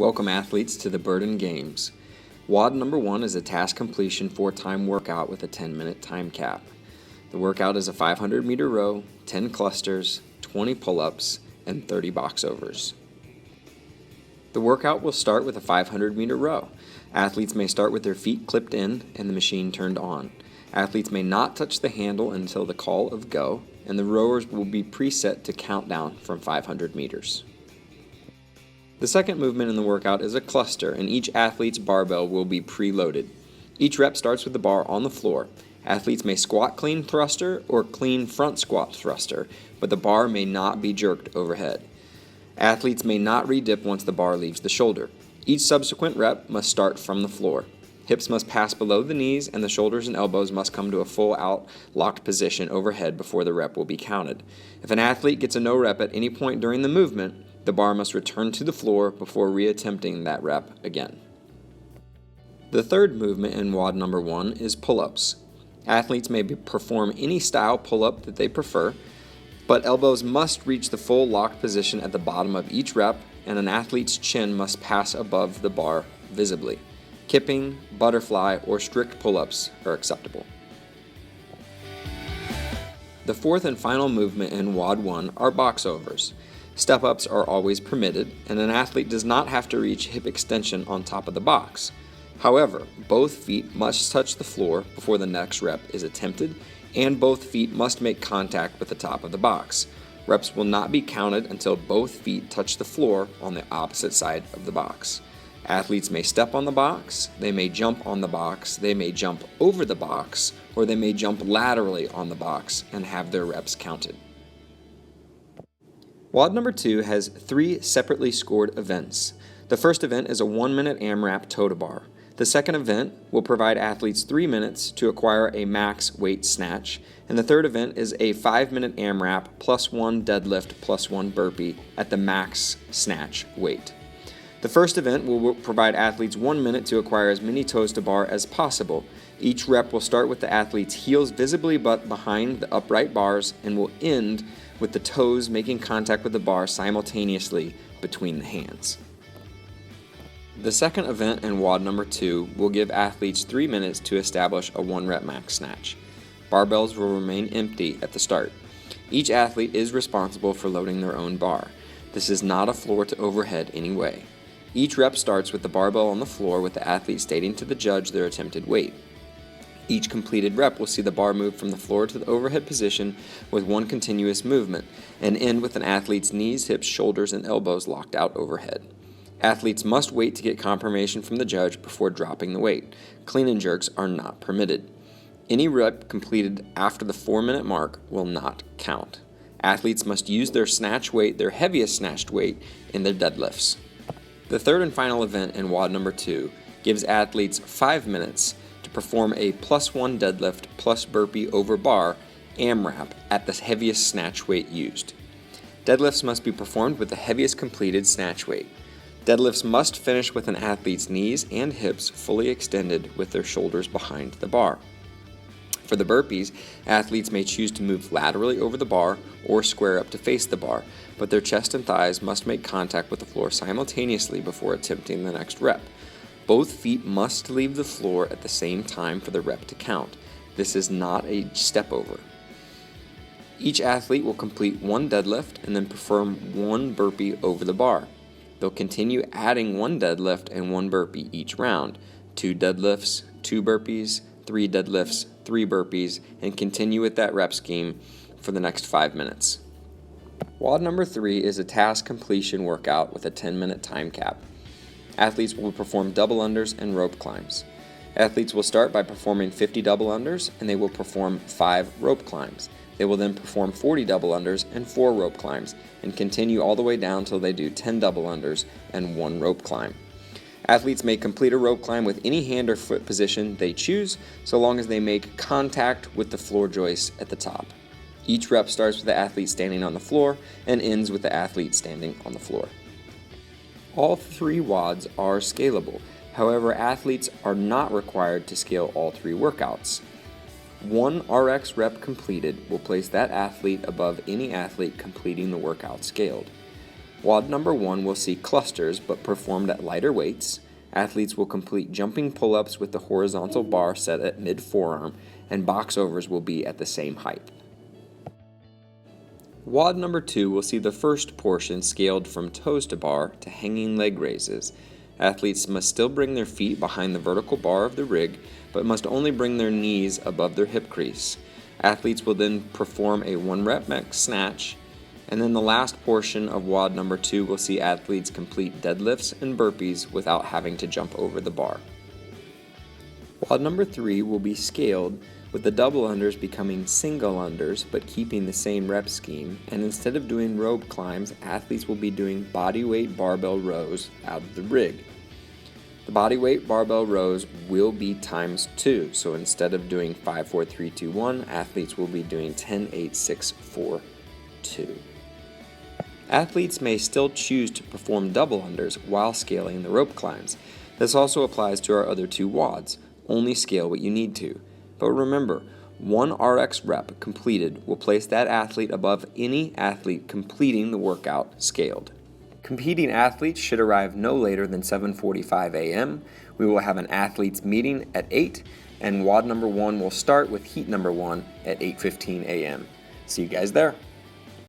Welcome athletes to the Burden Games. WOD number 1 is a task completion 4-time workout with a 10-minute time cap. The workout is a 500-meter row, 10 clusters, 20 pull-ups, and 30 box overs. The workout will start with a 500-meter row. Athletes may start with their feet clipped in and the machine turned on. Athletes may not touch the handle until the call of go, and the rowers will be preset to count down from 500 meters. The second movement in the workout is a cluster, and each athlete's barbell will be preloaded. Each rep starts with the bar on the floor. Athletes may squat clean thruster or clean front squat thruster, but the bar may not be jerked overhead. Athletes may not re-dip once the bar leaves the shoulder. Each subsequent rep must start from the floor. Hips must pass below the knees, and the shoulders and elbows must come to a full out locked position overhead before the rep will be counted. If an athlete gets a no rep at any point during the movement, the bar must return to the floor before re-attempting that rep again. The third movement in WOD number 1 is pull-ups. Athletes may perform any style pull-up that they prefer, but elbows must reach the full locked position at the bottom of each rep, and an athlete's chin must pass above the bar visibly. Kipping, butterfly, or strict pull-ups are acceptable. The fourth and final movement in WOD 1 are box overs. Step-ups are always permitted, and an athlete does not have to reach hip extension on top of the box. However, both feet must touch the floor before the next rep is attempted, and both feet must make contact with the top of the box. Reps will not be counted until both feet touch the floor on the opposite side of the box. Athletes may step on the box, they may jump on the box, they may jump over the box, or they may jump laterally on the box and have their reps counted. WOD number 2 has 3 separately scored events. The first event is a 1-minute AMRAP toe-to-bar. The second event will provide athletes 3 minutes to acquire a max weight snatch, and the third event is a 5-minute AMRAP plus 1 deadlift plus 1 burpee at the max snatch weight. The first event will provide athletes 1 minute to acquire as many toes to bar as possible. Each rep will start with the athlete's heels visibly but behind the upright bars and will end with the toes making contact with the bar simultaneously between the hands. The second event in WOD number 2 will give athletes 3 minutes to establish a 1-rep max snatch. Barbells will remain empty at the start. Each athlete is responsible for loading their own bar. This is not a floor to overhead anyway. Each rep starts with the barbell on the floor with the athlete stating to the judge their attempted weight. Each completed rep will see the bar move from the floor to the overhead position with one continuous movement and end with an athlete's knees, hips, shoulders, and elbows locked out overhead. Athletes must wait to get confirmation from the judge before dropping the weight. Clean and jerks are not permitted. Any rep completed after the 4-minute mark will not count. Athletes must use their snatch weight, their heaviest snatched weight, in their deadlifts. The third and final event in WOD number 2 gives athletes 5 minutes to perform a plus 1 deadlift plus burpee over bar AMRAP at the heaviest snatch weight used. Deadlifts must be performed with the heaviest completed snatch weight. Deadlifts must finish with an athlete's knees and hips fully extended with their shoulders behind the bar. For the burpees, athletes may choose to move laterally over the bar or square up to face the bar, but their chest and thighs must make contact with the floor simultaneously before attempting the next rep. Both feet must leave the floor at the same time for the rep to count. This is not a step over. Each athlete will complete 1 deadlift and then perform 1 burpee over the bar. They'll continue adding 1 deadlift and 1 burpee each round, 2 deadlifts, 2 burpees, 3 deadlifts, 3 burpees, and continue with that rep scheme for the next 5 minutes. WOD number 3 is a task completion workout with a 10-minute time cap. Athletes will perform double unders and rope climbs. Athletes will start by performing 50 double unders, and they will perform 5 rope climbs. They will then perform 40 double unders and 4 rope climbs, and continue all the way down until they do 10 double unders and 1 rope climb. Athletes may complete a rope climb with any hand or foot position they choose, so long as they make contact with the floor joists at the top. Each rep starts with the athlete standing on the floor and ends with the athlete standing on the floor. All 3 WODs are scalable. However, athletes are not required to scale all 3 workouts. 1 RX rep completed will place that athlete above any athlete completing the workout scaled. WOD number 1 will see clusters but performed at lighter weights. Athletes will complete jumping pull-ups with the horizontal bar set at mid-forearm, and box overs will be at the same height. WOD number 2 will see the first portion scaled from toes to bar to hanging leg raises. Athletes must still bring their feet behind the vertical bar of the rig, but must only bring their knees above their hip crease. Athletes will then perform a 1-rep max snatch, and then the last portion of WOD number 2 will see athletes complete deadlifts and burpees without having to jump over the bar. WOD number 3 will be scaled, with the double unders becoming single unders but keeping the same rep scheme, and instead of doing rope climbs, athletes will be doing bodyweight barbell rows out of the rig. The bodyweight barbell rows will be times 2, so instead of doing 5, 4, 3, 2, 1, athletes will be doing 10, 8, 6, 4, 2. Athletes may still choose to perform double unders while scaling the rope climbs. This also applies to our other 2 WODs. Only scale what you need to. But remember, 1 RX rep completed will place that athlete above any athlete completing the workout scaled. Competing athletes should arrive no later than 7:45 a.m. We will have an athletes meeting at 8, and WOD number 1 will start with heat number 1 at 8:15 a.m. See you guys there.